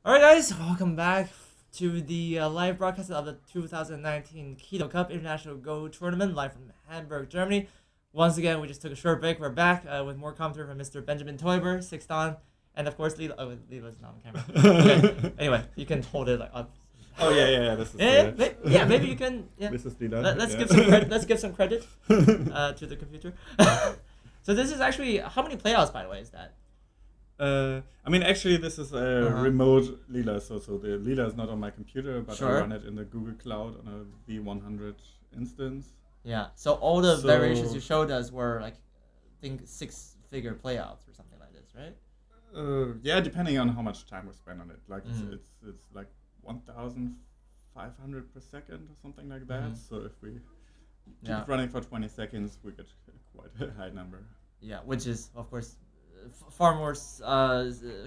Alright, guys, welcome back to the live broadcast of the 2019 Kido Cup International Go Tournament, live from Hamburg, Germany. Once again, we just took a short break. We're back with more commentary from Mr. Benjamin Teuber, sixth on, and of course, Lila. Oh, Lila's not on camera. Okay. Anyway, you can hold it like up. Oh yeah. This is Maybe you can. Yeah. This is Lila. Let's give some credit. Let's give some credit to the computer. So this is actually how many playouts, by the way, is that? Actually, this is a remote Lila, so the Lila is not on my computer, but I run it in the Google Cloud on a V100 instance. Yeah. So all the variations you showed us were like, I think 6-figure playouts or something like this, right? Yeah, depending on how much time we spend on it. Like it's like 1,500 per second or something like that. So if we keep it running for 20 seconds, we get quite a high number. Yeah, which is of course far more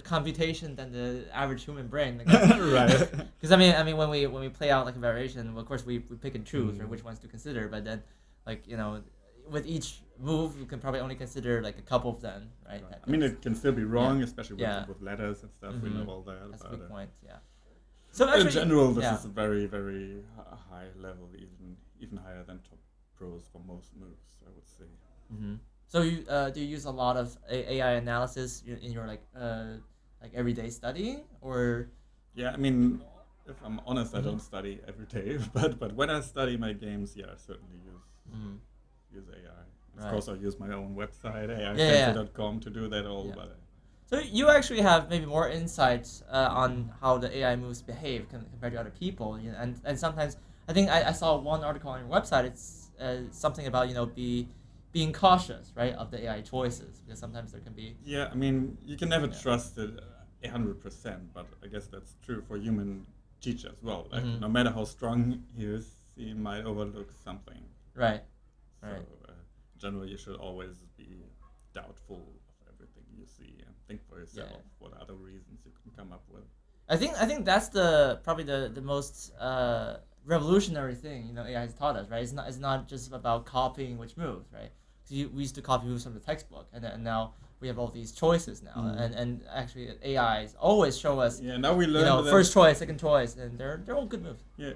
computation than the average human brain. Right. Because I mean when we play out like a variation, well, of course we pick and choose which ones to consider. But then, like, with each move, you can probably only consider like a couple of them, right? I mean, it can still be wrong, especially with letters and stuff. We know all that. That's a good point. Yeah. So actually, in general, this is a very, very high level, even higher than top pros for most moves, I would say. Mm-hmm. So you do you use a lot of AI analysis in your like everyday studying, or? Yeah, I mean, if I'm honest, I don't study every day, but when I study my games, yeah, I certainly use AI. Of course, I use my own website, aifancy.com, to do that all. But so you actually have maybe more insights on how the AI moves behave compared to other people, and sometimes I think I saw one article on your website. It's something about being cautious, right, of the AI choices, because sometimes there can be. Yeah, I mean, you can never trust it 100%, but I guess that's true for human teacher as well. Like, no matter how strong he is, he might overlook something. Right. So, generally, you should always be doubtful of everything you see and think for yourself what other reasons you can come up with. I think that's probably the most revolutionary thing AI has taught us, right? It's not just about copying which moves, right? Because we used to copy moves from the textbook, and now we have all these choices now, and actually AIs always show us. Yeah, now we learn first choice, second choice, and they're all good moves. Yeah,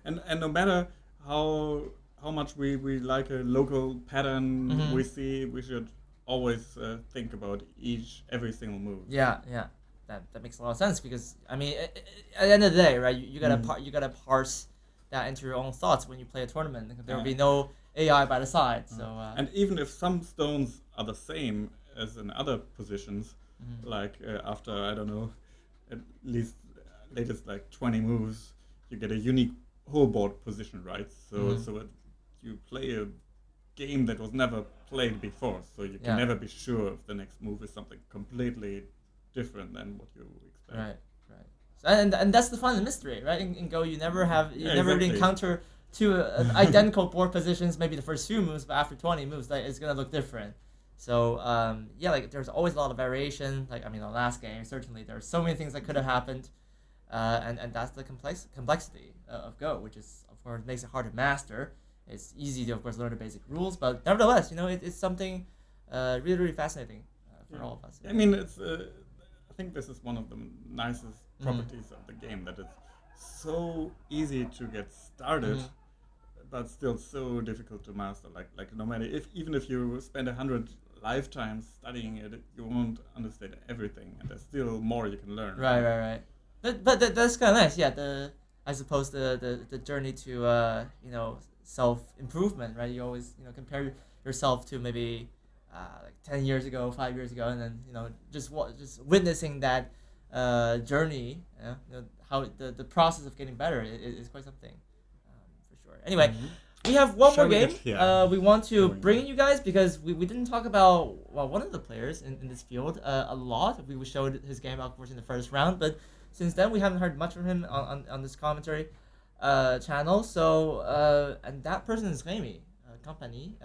and no matter how much we like a local pattern we see, we should always think about every single move. Yeah. That makes a lot of sense, because I mean, at the end of the day, right? You gotta parse that into your own thoughts when you play a tournament. There will be no AI by the side. So and even if some stones are the same as in other positions, like after I don't know, at least latest like 20 moves, you get a unique whole board position, right? So you play a game that was never played before, so you can never be sure if the next move is something completely different than what you expect. Right. So, and that's the fun and mystery, right? In Go, you never really encounter two identical board positions. Maybe the first few moves, but after 20 moves, it's gonna look different. So like there's always a lot of variation. Like, I mean, the last game certainly there are so many things that could have happened, and that's the complexity of Go, which is of course makes it hard to master. It's easy to of course learn the basic rules, but nevertheless, it's something really, really fascinating for all of us. I mean, it's. I think this is one of the nicest properties of the game, that it's so easy to get started, but still so difficult to master. Like no matter even if you spend 100 lifetimes studying it, you won't understand everything, and there's still more you can learn. Right. But that's kind of nice. Yeah. I suppose the journey to self improvement, right? You always compare yourself to maybe. Like 10 years ago, 5 years ago, and then just witnessing that journey, how the process of getting better is quite something, for sure. Anyway, we have one more game. We want to bring you guys, because we didn't talk about one of the players in this field a lot. We showed his game, of course, in the first round, but since then we haven't heard much from him on this commentary channel. So and that person is Remi. Campagnie,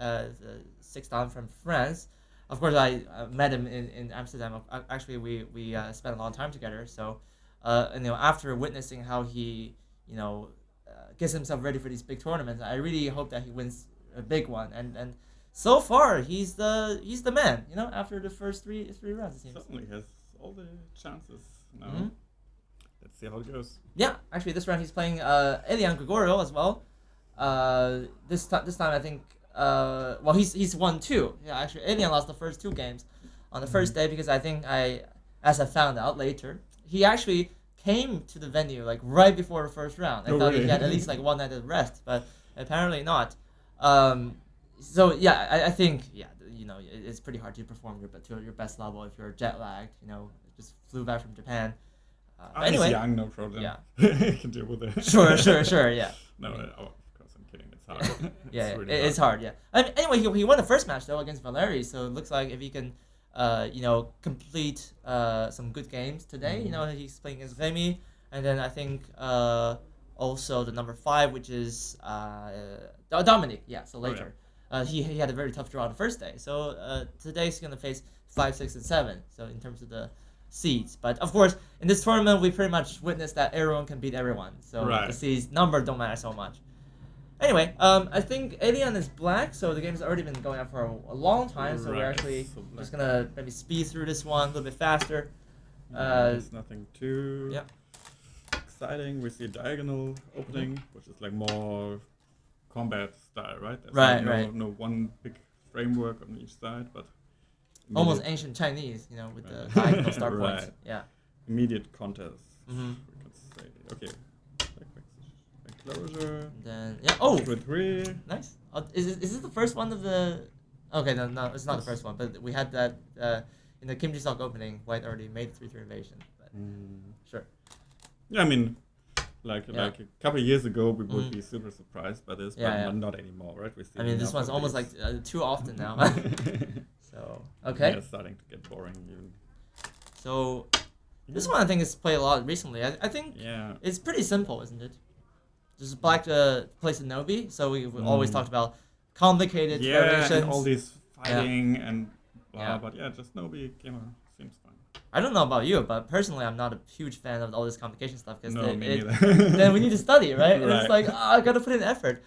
sixth dan from France. Of course, I met him in Amsterdam. Actually, we spent a long time together. So, after witnessing how he, gets himself ready for these big tournaments, I really hope that he wins a big one. And so far, he's the man. After the first three rounds, it seems. Certainly has all the chances now. let's see how it goes. Yeah, actually, this round he's playing Elian Grigoriu as well. This time I think well he's won two. Yeah, actually Elian lost the first two games on the first day because I think as I found out later he actually came to the venue like right before the first round. I thought really? he had at least like one night of rest, but apparently not. So yeah, I think it's pretty hard to perform to your best level if you're jet lagged. Just flew back from Japan. Anyway, He's young, no problem. Yeah. He can deal with it. Sure, yeah. No, of course I'm kidding. It's hard. Yeah, really it's hard. Yeah. Anyway, he won the first match though against Valeri, so it looks like if he can, complete some good games today. He's playing against Remi, and then I think also the number 5, which is Dominic. Yeah. So later, he had a very tough draw on the first day. So today he's gonna face 5, 6, and 7. So in terms of the seeds, but of course in this tournament we pretty much witnessed that everyone can beat everyone. So the seeds number don't matter so much. Anyway, I think Elian is black, so the game's already been going on for a long time, so we're actually just gonna maybe speed through this one a little bit faster. It's nothing too exciting. We see a diagonal opening, which is like more combat style, right? There's Right. No one big framework on each side, but almost ancient Chinese, with the diagonal start points. Right. Yeah. Immediate contest. Mm-hmm. We can say okay. Closure. And then oh, 3. nice. Is this the first one of the? Okay, no, it's not the first one. But we had that in the Kim Ji-seok opening. White already made 3-3 invasion. But sure. Yeah, I mean, like a couple of years ago, we would be super surprised by this, but not anymore, right? I mean, this one's almost like too often now. So okay. Yeah, it's starting to get boring even. So this one I think is played a lot recently. I think it's pretty simple, isn't it? Just black to place a Nobi, so we always talked about complicated variations. And all these fighting and blah, but just Nobi gamer seems fine. I don't know about you, but personally I'm not a huge fan of all this complication stuff because then then we need to study, right? And it's like, I gotta put in effort.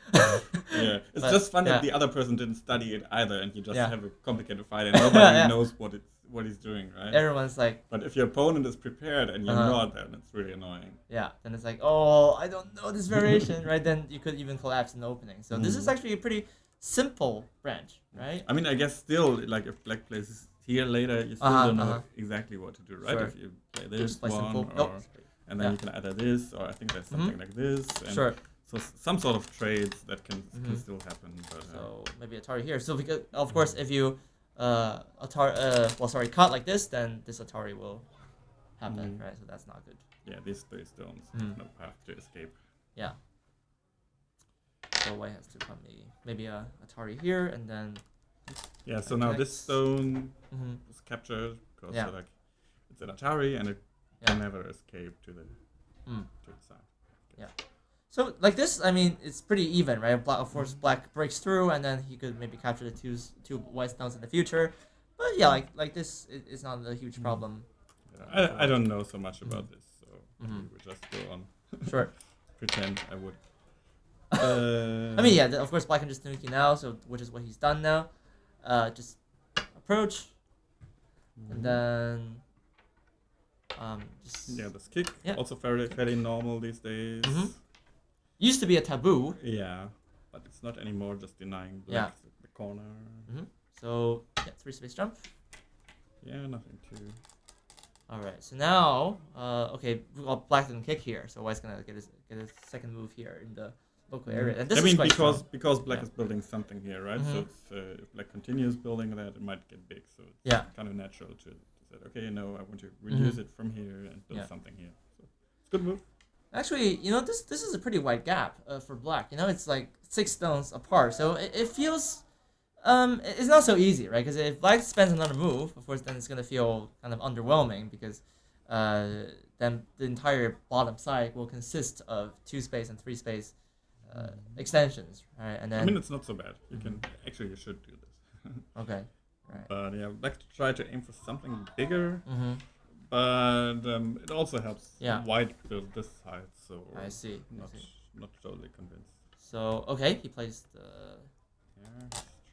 It's just fun that the other person didn't study it either, and you just have a complicated fight and nobody knows what he's doing, right? Everyone's like... But if your opponent is prepared and you're not, then it's really annoying. Yeah, then it's like, oh, I don't know this variation, right? Then you could even collapse in the opening. So this is actually a pretty simple branch, right? I mean, I guess still, like, if black places here later, you still don't know exactly what to do, right? Sure. If you play this play one, simple. and then you can add this, or I think there's something like this. And so some sort of trades that can still happen. But, so maybe Atari here. So because, of course, if you... cut like this, then this Atari will happen, right? So that's not good. Yeah, these 3 stones, no path to escape. Yeah. So white has to come maybe a Atari here, and then... Yeah, so now this stone is captured, because it's an Atari, and it can never escape to the side. Yeah. So like this, I mean, it's pretty even, right? Of course, black breaks through, and then he could maybe capture the two white stones in the future. But yeah, like this is not a huge problem. Yeah, I don't know so much about this, so we would just go on. Sure. Pretend I would. I mean, of course, black can just nuke you now, so which is what he's done now. Just approach, and then this kick also fairly normal these days. Used to be a taboo. Yeah, but it's not anymore. Just denying black the corner. So 3 space jump. Yeah, nothing too. All right. So now, black didn't kick here, so white's gonna get his second move here in the local area. And this I mean, is because black is building something here, right? So it's, if black continues building that, it might get big. So it's kind of natural to say, okay, I want to reuse it from here and build something here. So it's a good move. Actually, this is a pretty wide gap for black. It's like 6 stones apart, so it feels it's not so easy, right? Because if black spends another move, of course, then it's gonna feel kind of underwhelming because then the entire bottom side will consist of 2 space and 3 space extensions, right? And then I mean, it's not so bad. You should do this. Okay, right. But yeah, I'd like to try to aim for something bigger. But it also helps white build this side, so I see. Not totally convinced. So okay, he plays the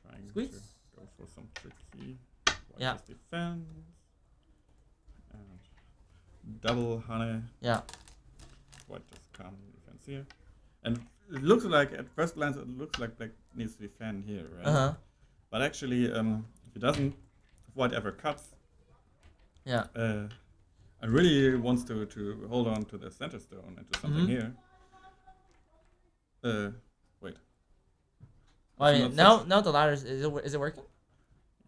trying squeeze. to go for some tricky defense and double honey. Yeah. white just can't defend here. And it looks like, at first glance, it looks like black needs to defend here, right? But actually, if it doesn't, if white ever cuts, and really wants to hold on to the center stone and to something here. Wait. Well, I mean, now the ladder is it working?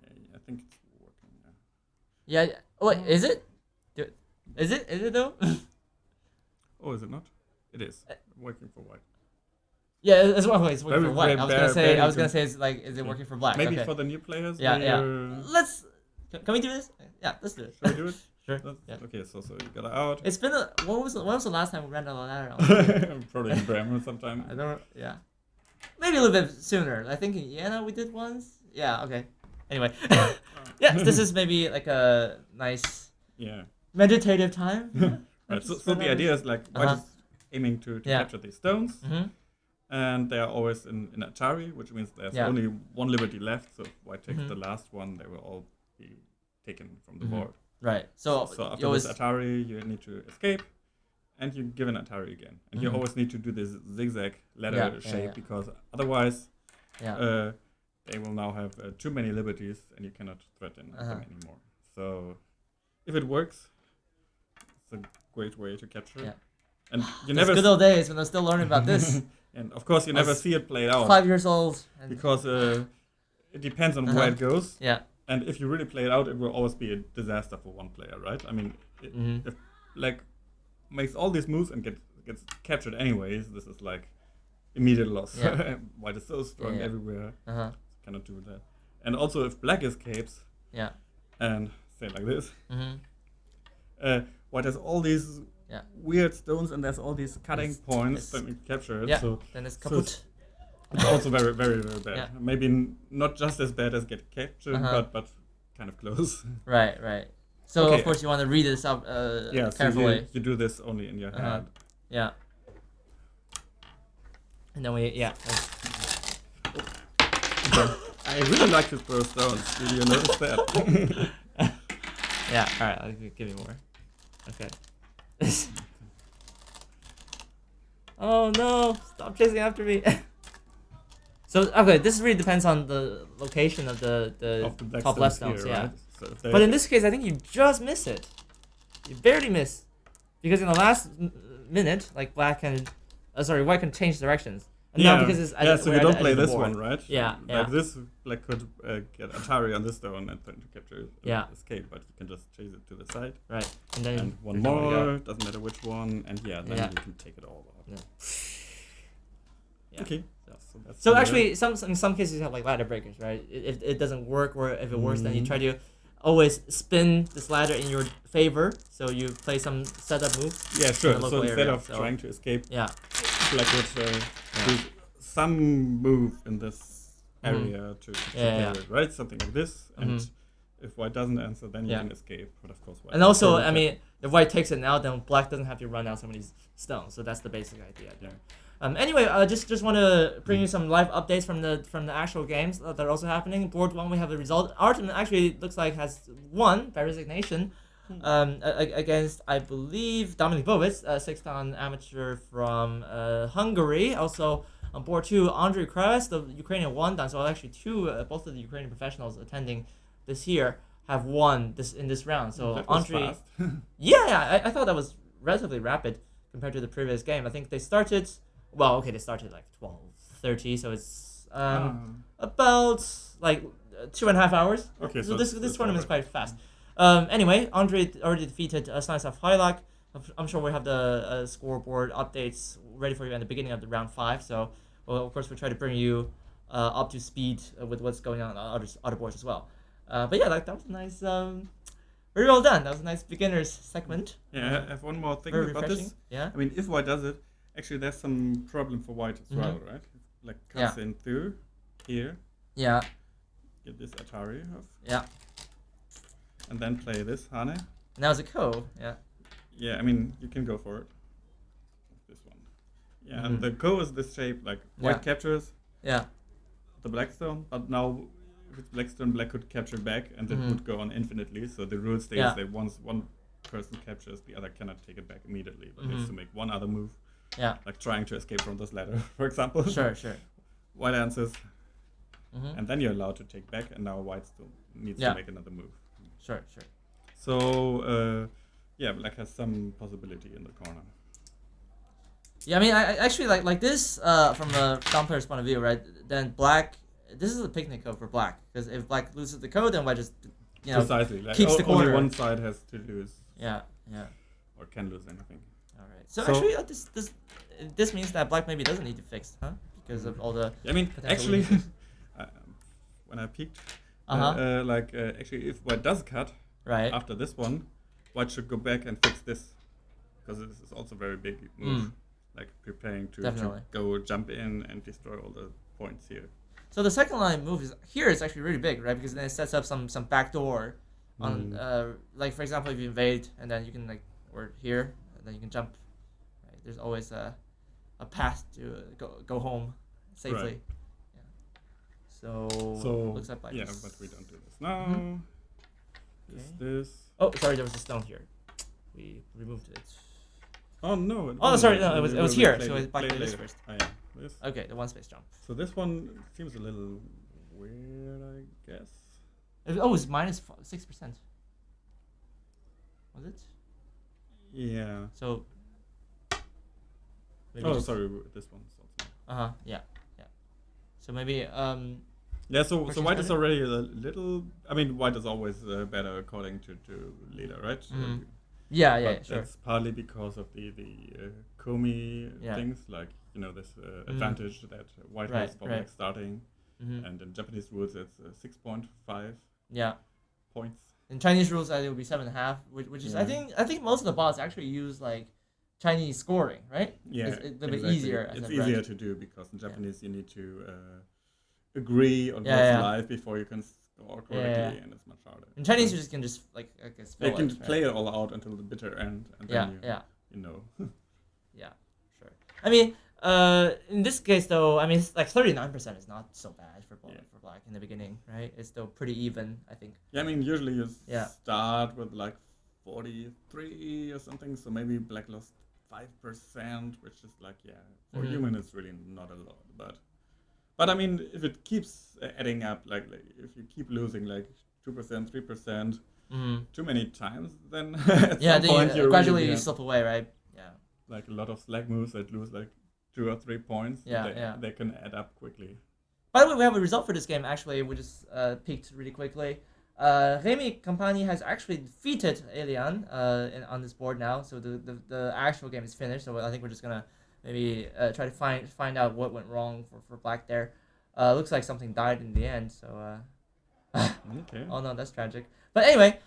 Yeah, I think it's working now. Yeah. Oh, wait, is it? Is it though? Oh, is it not? It is working for white. Yeah, it's working for white. I was gonna say, is it working for black? Maybe for the new players. Yeah. Let's. Can we do this? Yeah, let's do it. Shall we do it? Sure. Yeah. Okay, so you got it out. It's been when was the last time we ran down the ladder? Probably in Bremen sometime. I don't. Yeah. Maybe a little bit sooner. I think in Jena we did once. Yeah. Okay. Anyway. Yeah. This is maybe like a nice. Yeah. Meditative time. Right. So the idea is like white is aiming to capture these stones. And they are always in Atari, which means there's only one liberty left. So if white takes the last one, they will all be taken from the board. Right. So after this Atari, you need to escape, and you give an Atari again. And you always need to do this zigzag ladder shape because otherwise, they will now have too many liberties, and you cannot threaten them anymore. So if it works, it's a great way to capture. Yeah. And you never good old days when I'm still learning about this. And of course, you never see it played out. 5 years old. Because it depends on where it goes. Yeah. And if you really play it out, it will always be a disaster for one player, right? I mean, if like makes all these moves and gets captured anyways, this is like immediate loss. Yeah. White is so strong everywhere. Uh-huh. Cannot do that. And also, if black escapes, and say like this, white has all these weird stones and there's all these cutting points that we capture it. Yeah. So then it's kaput. It's also very, very, very bad. Yeah. Maybe not just as bad as get captured, but kind of close. Right. So of course you want to read this up carefully. So you do this only in your head. Yeah. And then we I really like to throw stones. Did you notice that? Yeah. All right. I'll give you more. Okay. Oh no! Stop chasing after me. So this really depends on the location of the top left stones, here, right? So but in this case, I think you just miss it. You barely miss, because in the last minute, like white can change directions. And now because it's so you don't play this one, right? Yeah. Like this, black could get Atari on this stone and try to capture escape, but you can just chase it to the side. Right. And then one more, doesn't matter which one, and then you can take it all out. Yeah. Okay. So actually, in some cases you have like ladder breakers, right? If it doesn't work, or if it works, then you try to always spin this ladder in your favor. So you play some setup moves. Yeah, sure. So instead of trying to escape, black would do some move in this area to play it, right? Something like this, and if white doesn't answer, then you can escape. But of course, white. And also, I mean, if white takes it now, then black doesn't have to run out some of these stones. So that's the basic idea there. Anyway, just want to bring you some live updates from the actual games that are also happening. Board 1, we have the result. Artem actually looks like has won by resignation against, I believe, Dominik Bowitz, 6-dan amateur from Hungary. Also on board 2, Andrei Kravets, the Ukrainian 1-dan. So actually both of the Ukrainian professionals attending this year have won in this round. So Andrei, I thought that was relatively rapid compared to the previous game. I think they started. Well, they started like 12:30, so it's about like 2.5 hours. Okay, so this tournament is quite fast. Anyway, Andre already defeated Stanislav Hilak. I'm sure we have the scoreboard updates ready for you at the beginning of the round 5. So, of course, we'll try to bring you up to speed with what's going on other boards as well. But yeah, that was nice. Very well done. That was a nice beginners segment. Yeah, I have one more thing Very about refreshing. this. Yeah. I mean, if white does it, actually there's some problem for white as well, right? Like cuts in through here. Yeah. Get this Atari off. Yeah. And then play this Hane. Now it's a ko. Yeah. Yeah, I mean you can go for it. This one. Yeah, and the ko is this shape, like white captures. Yeah. The black stone, but now if it's black stone, black could capture back, and it would go on infinitely. So the rule states that once one person captures, the other cannot take it back immediately, but needs to make one other move, Yeah. like trying to escape from this ladder, for example. Sure. White answers, and then you're allowed to take back, and now white still needs to make another move. Sure. So, black has some possibility in the corner. Yeah, I mean, I actually like this from a down player's point of view, right? Then black, this is a picnic code for black, because if black loses the code, then white just, Precisely. Like, keeps the corner. Only one side has to lose. Yeah. Or can lose anything. All right. So actually, this means that black maybe doesn't need to fix, huh? Because of all the. I mean, actually, when I peeked, actually, if white does cut, right after this one, white should go back and fix this, because this is also a very big move, like preparing to go jump in and destroy all the points here. So the second line move is actually really big, right? Because then it sets up some backdoor on like for example, if you invade and then you can or here and then you can jump. Right? There's always a path to go home safely. Right. Yeah. So looks like yeah, but we don't do this now. This. Oh, sorry, there was a stone here. We removed it. Oh no! Oh, sorry, no, it was here. So it's back to this first. Oh yeah, this. Okay, the one space jump. So this one seems a little weird, I guess. It's minus 6%. Was it? Yeah. So. Sorry, this one's also. Yeah. So maybe Yeah, so white is already a little. I mean, white is always better according to leader, right? Yeah, sure. That's partly because of the Komi things, like this advantage that white has for black starting, and in Japanese rules it's 6.5 points. In Chinese rules, it would be 7.5, which is I think most of the bots actually use like Chinese scoring, right? Yeah, it's a little bit easier. It's easier to do because in Japanese you need to agree on what's live before you can score correctly, and it's much harder. In Chinese, you just can just I guess they can play it all out until the bitter end, and then you know. Yeah, sure. I mean, in this case though, I mean, it's like 39% is not so bad for black in the beginning, right? It's still pretty even, I think. Yeah, I mean, usually you start with like 43 or something, so maybe black lost 5%, which is like for human it's really not a lot, but I mean, if it keeps adding up, like if you keep losing like 2%, 3%, too many times, then at some point you gradually really, slip away, right? Yeah. Like a lot of slack moves that lose like 2 or 3 points. They can add up quickly. By the way, we have a result for this game. Actually, we just peeked really quickly. Remi Campagnie has actually defeated Elian on this board now, so the actual game is finished. So I think we're just gonna maybe try to find out what went wrong for black there. Looks like something died in the end. So okay. Oh no, that's tragic. But anyway,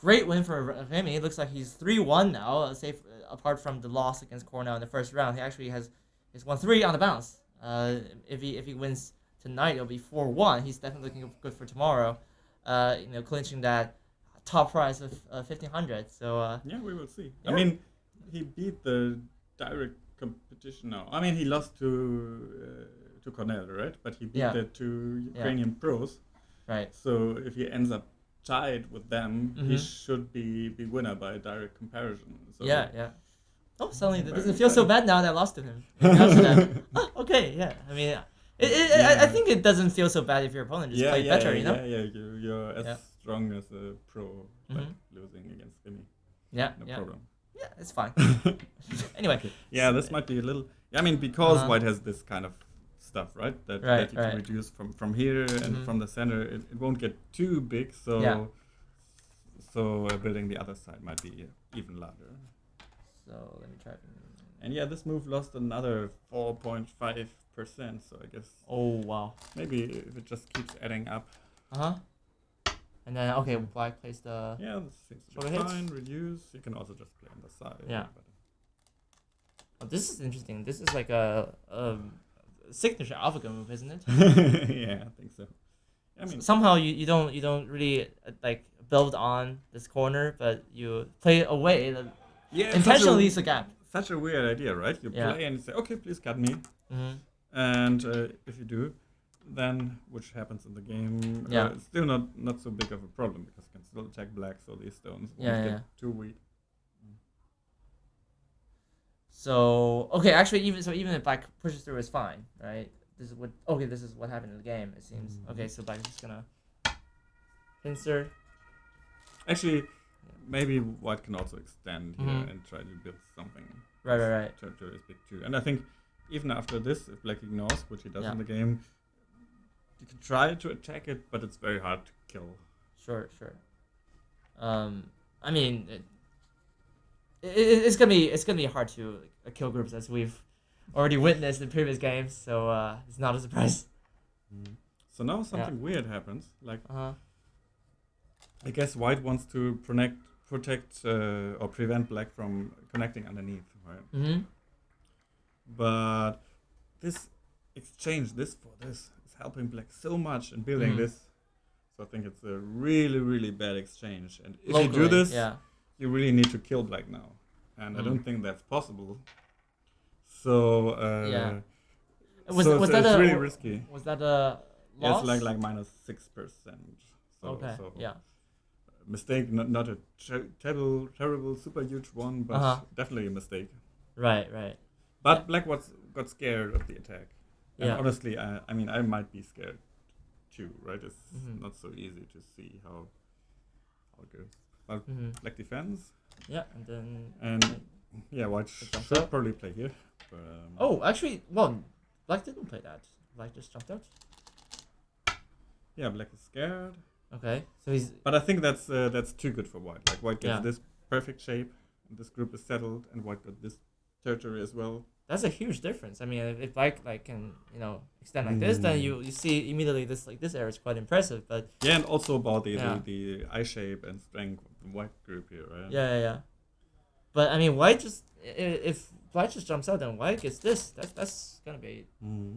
great win for Remi. It looks like he's 3-1 now. Safe apart from the loss against Cornell in the first round, he actually has 1-3 on the bounce. If he wins tonight, it'll be 4-1. He's definitely looking good for tomorrow. Clinching that top prize of 1,500. So we will see. I mean, he beat the direct competition now. I mean, he lost to Cornell, right? But he beat the 2 Ukrainian pros. Right. So if he ends up tied with them, he should be winner by direct comparison. So Oh, suddenly it doesn't feel so bad now that I lost to him. Okay, yeah. I mean, I think it doesn't feel so bad if your opponent just played better, you know? You're as strong as a pro, like losing against Remi. No problem. Yeah, it's fine. Anyway. Yeah, this might be a little... I mean, because white has this kind of stuff, right? That you can reduce from here and from the center. It won't get too big, so building the other side might be even larger. So let me try. And this move lost another 4.5%, so I guess... Oh, wow. Maybe if it just keeps adding up. And then, black plays the... Yeah, this seems to be fine. Reduce. You can also just play on the side. Yeah. Oh, this is interesting. This is like a signature alpha move, isn't it? Yeah, I think so. I mean, somehow you don't really like build on this corner, but you play it away. Intentionally leaves a gap. Such a weird idea, right? You play and you say, okay, please cut me. And if you do, then, which happens in the game, Yeah. it's still not so big of a problem because you can still attack black, so these stones won't Yeah, get yeah. too weak. So okay, actually, even if black pushes through, it's fine, right? This is what happened in the game. It seems okay. So black is just gonna pincer. Actually, maybe white can also extend here Mhm. and try to build something. Right. Territory is big too, and I think even after this, if black ignores, which he does Yeah. in the game, you can try to attack it, but it's very hard to kill. Sure. I mean, it's gonna be hard to kill groups as we've already witnessed in previous games. So it's not a surprise. So now something weird happens. Like Uh-huh. I guess white wants to protect or prevent black from connecting underneath, right? Mm-hmm. But this exchange, this for this, is helping black so much in building this. So I think it's a really, really bad exchange. And if you do this, you really need to kill black now. And I don't think that's possible. So Was so that it's a really risky. Was that a loss? It's like -6%. So, Okay. so Yeah. mistake, not a terrible, super huge one, but definitely a mistake. Right. But black got scared of the attack. And Yeah. honestly, I mean, I might be scared too, right? It's not so easy to see how it goes. But black defends. Yeah, and then. And yeah, white jumps should out. probably play here. But, Oh, actually, well, black didn't play that. Black just jumped out. yeah, black is scared. Okay, so he's. But I think that's too good for white. Like white gets Yeah. this perfect shape, and this group is settled, and white got this territory as well. That's a huge difference. I mean, if black can extend like this, then you see immediately this area is quite impressive. But yeah, and also about the eye shape and strength of the white group here, right? Yeah. But I mean, white just if black just jumps out, then white gets this. That's gonna be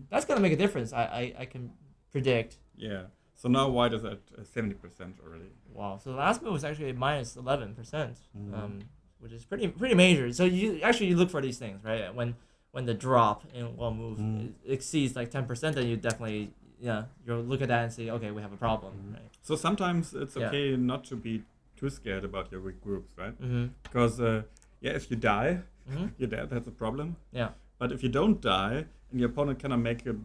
that's gonna make a difference. I can predict. Yeah. So now white is at 70% already. Wow. So the last move was actually -11%, which is pretty major. So you look for these things, right? When the drop in one move exceeds like 10%, then you definitely you'll look at that and say, okay, we have a problem, right? So sometimes it's okay not to be too scared about your weak groups, right? Mm-hmm. Because if you die, you're dead. That's a problem. Yeah. But if you don't die and your opponent cannot make a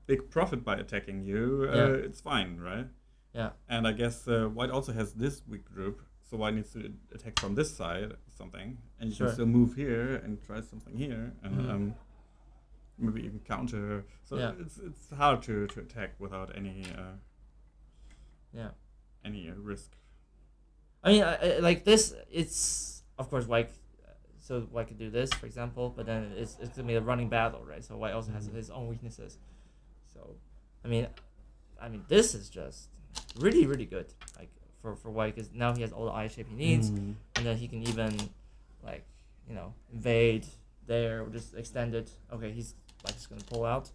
big profit by attacking you, it's fine, right? Yeah. And I guess white also has this weak group, so white needs to attack from this side something, and you can still move here and try something here, and maybe even counter. So it's hard to attack without any risk. I mean, like this, it's of course white. So white could do this, for example, but then it's gonna be a running battle, right? So white also has his own weaknesses. So, I mean, this is just really good, like for white, because now he has all the eye shape he needs, and then he can even like invade there or just extend it. Okay, he's like just gonna pull out.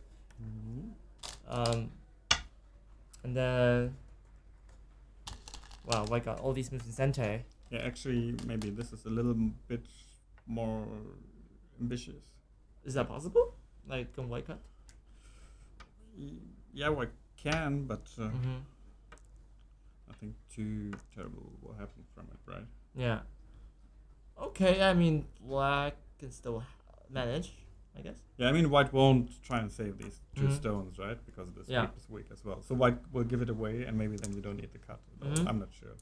And then wow, white got all these moves in Sente. Yeah, actually, maybe this is a little bit more ambitious. Is that possible? Like, can white cut? Yeah, white can, but I think too terrible will happen from it, right? Yeah. Okay, I mean, black can still manage, I guess. Yeah, I mean, white won't try and save these two stones, right? Because this shape is weak as well. So white will give it away, and maybe then you don't need the cut at all. I'm not sure.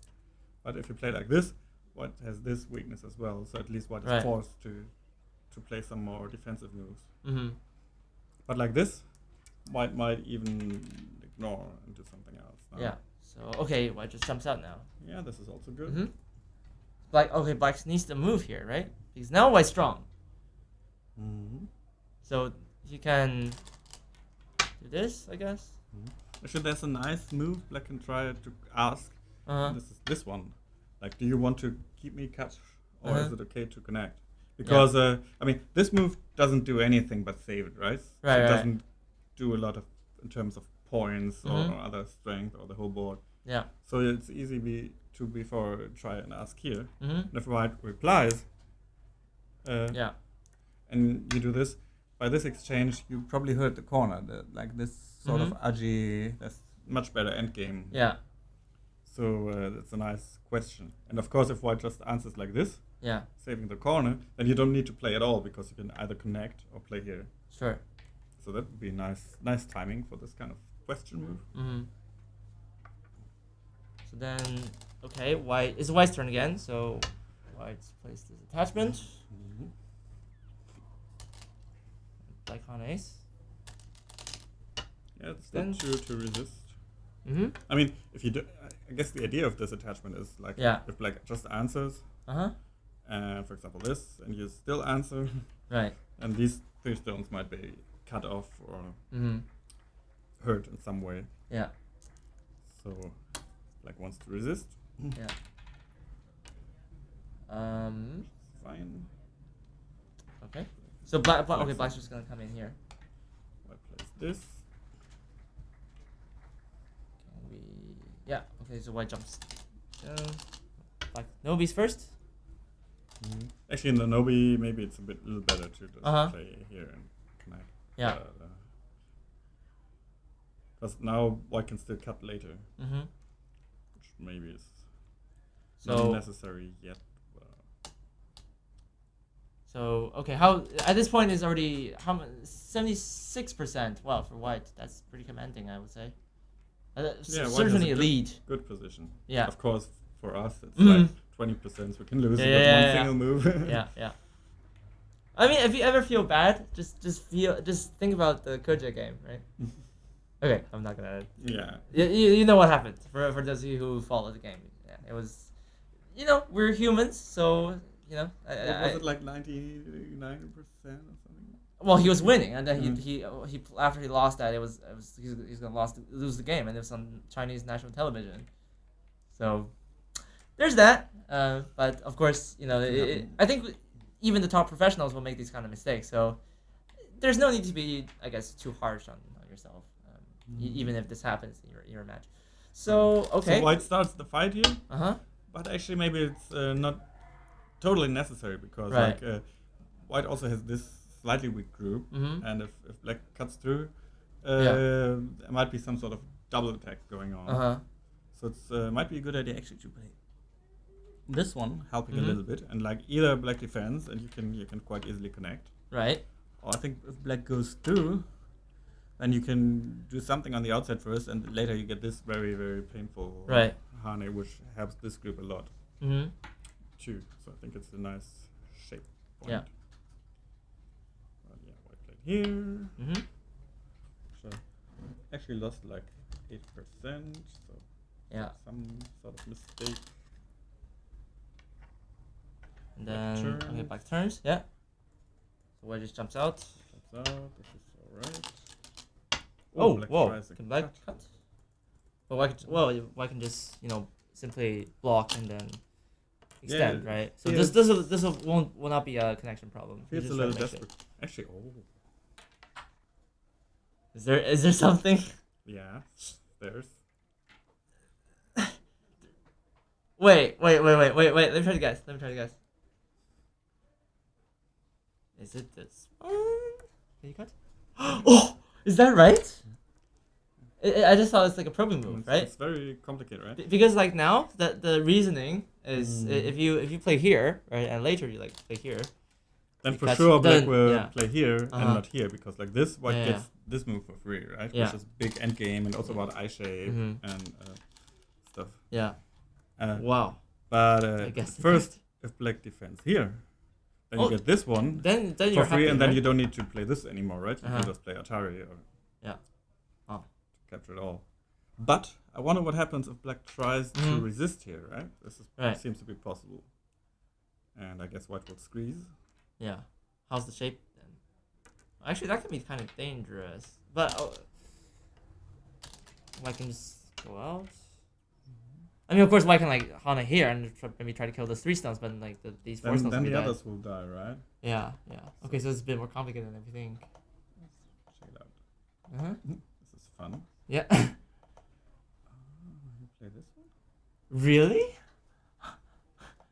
But if you play like this, white has this weakness as well. So at least white is forced to play some more defensive moves. But like this, white might even ignore and do something else. Now. Yeah. So okay, white just jumps out now. Yeah, this is also good. Black needs to move here, right? Because now white's strong. So he can do this, I guess. Actually, there's a nice move black can try to ask. This is this one. Like, do you want to keep me cut, or is it okay to connect? Because I mean, this move doesn't do anything but save it, right? Right. So it doesn't do a lot of in terms of points or other strength or the whole board. Yeah. So it's easy to before try and ask here. And if white replies, and you do this, by this exchange, you probably hurt the corner. Like this sort of agi. There's much better endgame. Yeah. So that's a nice question. And of course, if white just answers like this, Yeah. saving the corner, then you don't need to play at all because you can either connect or play here. Sure. So that would be nice timing for this kind of question move. Mm-hmm. So then, okay, white it's white's turn again. So white's placed this attachment. Mm-hmm. Black on ace. Yeah, it's Then- not to resist. Mm-hmm. I mean, if you do, I guess the idea of this attachment is like if black just answers, Uh-huh. for example this, and you still answer, Right. and these 3 stones might be cut off or Mm-hmm. hurt in some way. Yeah. So black wants to resist. Yeah. Fine. Okay. So black's Black's just gonna come in here. White plays this. Can we? Yeah. Okay. So white jumps down. Black nobies first. Actually, in the Nobi, maybe it's a little better to just play here and connect. Yeah. Because now white can still cut later, Mm-hmm. which maybe is So not necessary yet. So okay, how at this point is already 76%. Well, for white, that's pretty commanding, I would say. White has Certainly a a lead. Good position. Yeah. Of course, for us, it's Mhm. like 20%. We can lose Yeah, with yeah, one yeah, single move. Yeah. I mean, if you ever feel bad, just think about the Koja game, right? Okay, I'm not gonna. Yeah. You know what happened for those of you who follow the game. Yeah, it was, we're humans, so What was it, like 99% or something? Well, he was winning, and then Mhm. he after he lost that, he's gonna lose the game, and it was on Chinese national television. So there's that. But of course, I think even the top professionals will make these kind of mistakes. So there's no need to be, I guess, too harsh on yourself, even if this happens in your match. So okay. So white starts the fight here, Uh-huh. but actually maybe it's not totally necessary because Right. white also has this slightly weak group, Mm-hmm. and if black cuts through, there might be some sort of double attack going on. Uh-huh. So it's might be a good idea actually to play this one, helping Mhm. a little bit, and like either black defends and you can quite easily connect, Right. or I think if black goes through, then you can do something on the outside first, and later you get this very very painful Right. Hane, which helps this group a lot Mm-hmm. too. So I think it's a nice shape point. Yeah. White played here. Mm-hmm. So actually lost like 8%. So Yeah. some sort of mistake. And Black then okay, turns. black turns. Yeah. So white just jumps out. Comes out. This is alright. Oh, black whoa! tries a Can black cut? But white can just simply block and then extend, Yeah, right? So yeah, this will not be a connection problem. You Feels a just little gotta make sure. desperate. Actually, Is there something? yeah, there's. Wait. Let me try to guess. Is it this one? Can you cut? Oh, is that right? I just thought it's like a probing move, right? It's very complicated, right? Because like now the reasoning is if you play here, right, and later you like play here. Then you for catch- sure black then- will yeah. play here and Uh-huh. not here, because like this white Yeah, gets this move for free, right? Yeah. Which is big end game and also about eye shape Mhm. and stuff. Yeah. Wow. Wow. But I guess first, if black defends here, then Oh, you get this one Then for you're free, happy, and then right? you don't need to play this anymore, right? You Uh-huh. can just play Atari or Yeah. Oh. capture it all. But I wonder what happens if black tries to Mhm. resist here, right? This is Right. seems to be possible. And I guess white will squeeze. Yeah. How's the shape then? Actually, that can be kind of dangerous. But I can just go out. I mean, of course, white can like Hana here and maybe try to kill those 3 stones, but like these 4 stones Then will be the dead. others will die, right? Yeah. Okay, so it's a bit more complicated than everything. Check it out. Uh-huh. This is fun. Yeah. You play this one? Really?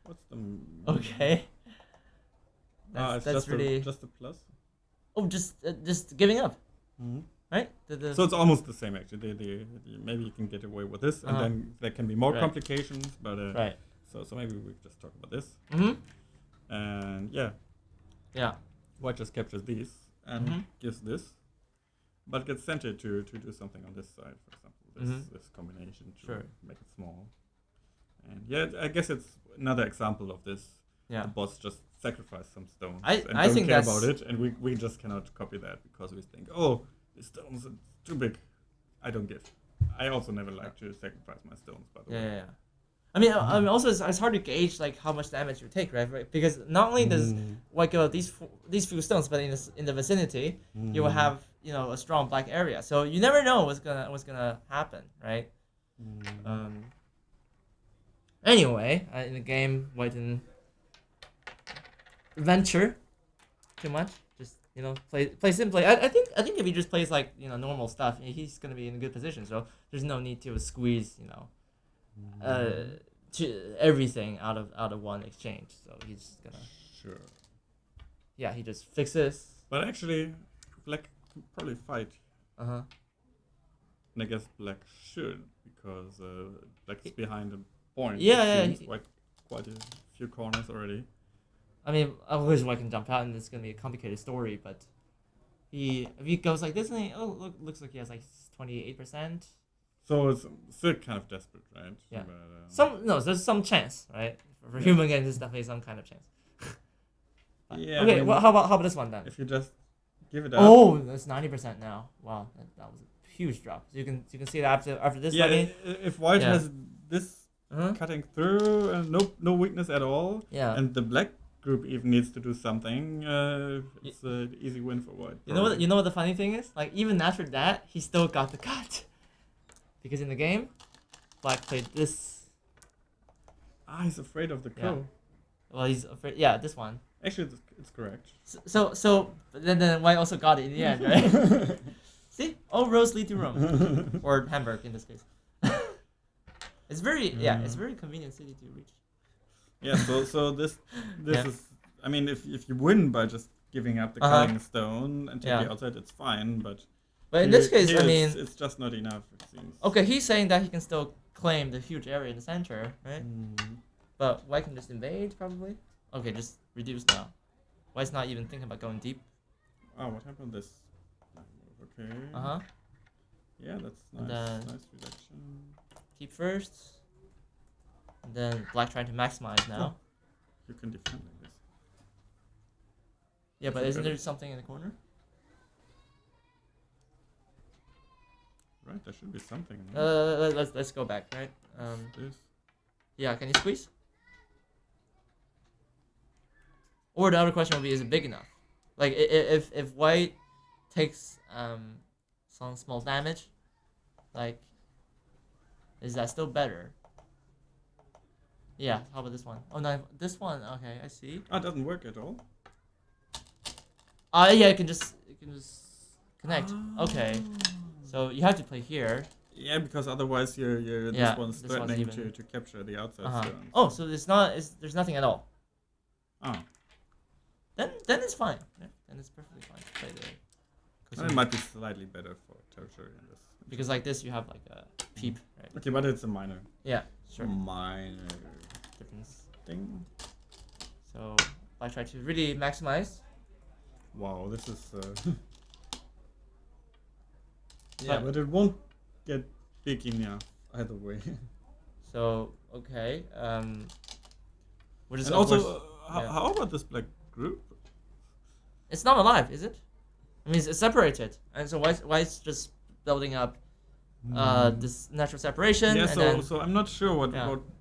What's the? Okay. It's That's just really. just a plus. Oh, just giving up. Mm-hmm. right? The So it's almost the same actually. Maybe you can get away with this, and then there can be more Right. complications. But right. so maybe we just talk about this. Mm-hmm. And Yeah. white just captures these and Mhm. gives this, but gets sent it to do something on this side, for example, this combination to Sure. make it small. And I guess it's another example of this. Yeah. The boss just sacrificed some stones I and don't think care that's- about it, and we just cannot copy that because we think, oh, the stones are too big. I don't give. I also never like to sacrifice my stones, by the way. Yeah. I mean, also it's hard to gauge like how much damage you take, right? Because not only does white go these few stones, but in the vicinity, you will have a strong black area. So you never know what's gonna happen, right? Anyway, in the game, white didn't venture too much. Just play simply. I think if he just plays like normal stuff, he's gonna be in a good position. So there's no need to squeeze to everything out of one exchange. So he's gonna he just fixes. But actually, black can probably fight. And I guess black should, because black is behind a point. Quite a few corners already. I mean, I wish white can jump out, and it's gonna be a complicated story. But if he goes like this, and looks like he has like 28%. So it's still kind of desperate, right? Yeah. But, there's some chance, right? For human games, there's definitely some kind of chance. yeah. Okay. Well, how about this one then? If you just give it up. Oh, that's 90% now. Wow, that was a huge drop. So you can see that after this. If white has this cutting through and no weakness at all, and the black group even needs to do something, it's an easy win for white. You know what the funny thing is? Like even after that, he still got the cut. Because in the game, black played this. He's afraid of the crow. Yeah. Well, he's afraid. Yeah, this one. Actually, it's correct. So then white also got it in the end, right? See, all roads lead to Rome, or Hamburg in this case. It's very convenient city to reach. Yeah. So this is. I mean, if you win by just giving up the cutting stone and take the outside, it's fine, but. But in this case, I mean, it's just not enough. It seems. Okay, he's saying that he can still claim the huge area in the center, right? But white can just invade, probably. Okay, just reduce now. White's not even thinking about going deep. Oh, what happened this? Okay. Yeah, that's nice. Nice reduction. Keep first. And then black trying to maximize now. You can defend like this. Yeah, but isn't there something in the corner? Right, there should be something. Let's go back, right? This. Yeah, can you squeeze? Or the other question would be, is it big enough? Like if white takes some small damage, like is that still better? Yeah, how about this one? Oh no, this one. Okay, I see. It doesn't work at all. Yeah, it can just connect. Okay. So you have to play here. Yeah, because otherwise this one's threatening to capture the outside stones. Oh, so there's nothing at all. Oh. Then it's fine. Yeah, then it's perfectly fine to play there. It might be slightly better for territory in this. Because like this, you have like a peep, right? Okay, but it's a minor. Yeah, sure. Minor Difference. thing. So I try to really maximize. Wow, this is. Yeah, but it won't get big enough either way. So okay, which is and also, how about this black group? It's not alive, is it? I mean, it's separated, and so why it's just building up this natural separation? Yeah, and so I'm not sure what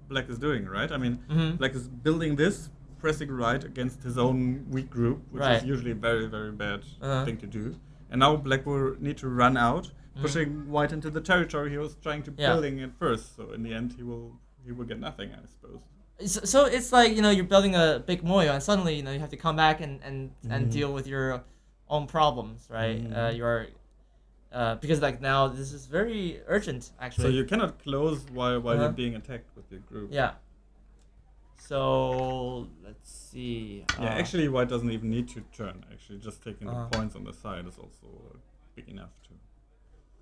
black is doing, right? I mean, black is building this, pressing right against his own weak group, which is usually a very, very bad thing to do. And now black will need to run out, pushing white into the territory he was trying to building at first. So in the end, he will get nothing, I suppose. So it's like you're building a big moyo, and suddenly you have to come back and deal with your own problems, right? Because like now this is very urgent actually. So you cannot close while you're being attacked with your group. Yeah. So let's see. Actually, white doesn't even need to turn. Actually, just taking the points on the side is also big enough to.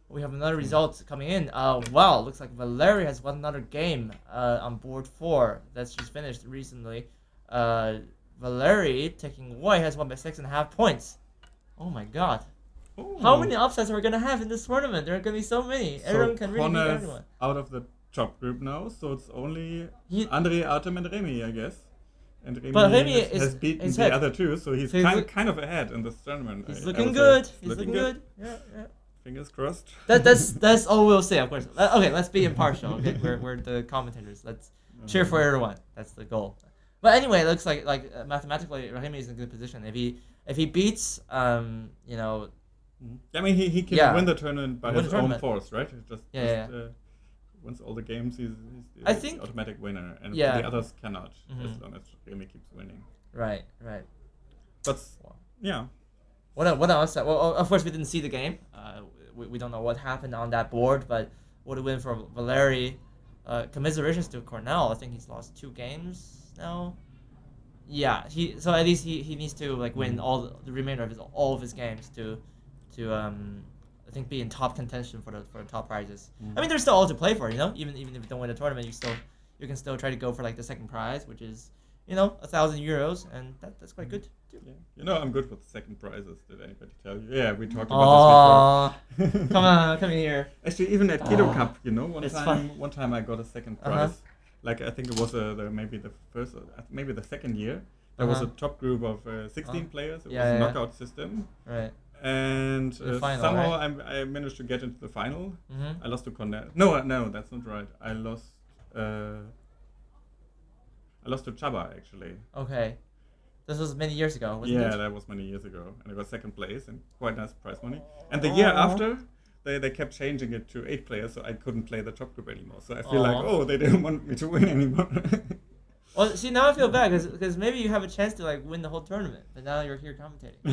We have another result coming in. Wow, looks like Valeri has won another game on board 4. That's just finished recently. Valeri, taking White, has won by 6.5 points. Oh my god. Oh. How many upsets are we going to have in this tournament? There are going to be so many. So Everyone can really beat Connor's everyone. out of the top group now, so it's only Andre, Artem, and Remi, I guess. And Remi has beaten the other two, so he's kind of ahead in this tournament. He's looking good. He's looking good. Yeah. Fingers crossed. That's all we'll say, of course. Okay, let's be impartial. Okay, we're the commentators. Let's cheer for everyone. That's the goal. But anyway, it looks like mathematically Remi is in a good position. If he beats you know. I mean, he can win the tournament by his own force, right? Just wins all the games. He's the automatic winner, and the others cannot as long as Remi keeps winning. Right. But yeah. What else? Well, of course we didn't see the game. We don't know what happened on that board, but what a win for Valeri. Commiserations to Cornell. I think he's lost 2 games now. Yeah, so at least he needs to win all the remainder of all of his games to I think be in top contention for the top prizes. I mean, there's still all to play for, even if you don't win the tournament, you can still try to go for the second prize, which is 1,000 euros, and that's quite good too. Yeah. I'm good with second prizes. Did anybody tell you? Yeah, we talked about this before. come in here. Actually, even at Kido Cup, one time I got a second prize. I think it was maybe the second year. There was a top group of 16 players. It was a knockout system. Right. And final, somehow right? I managed to get into the final. Mm-hmm. I lost to Cornell. No, that's not right. I lost to Chaba, actually. Okay. This was many years ago, wasn't it? Yeah, that was many years ago. And I got second place and quite nice prize money. And the year after, they kept changing it to 8 players, so I couldn't play the top group anymore. So I feel they didn't want me to win anymore. Well, see, now I feel bad because maybe you have a chance to win the whole tournament, but now you're here commentating.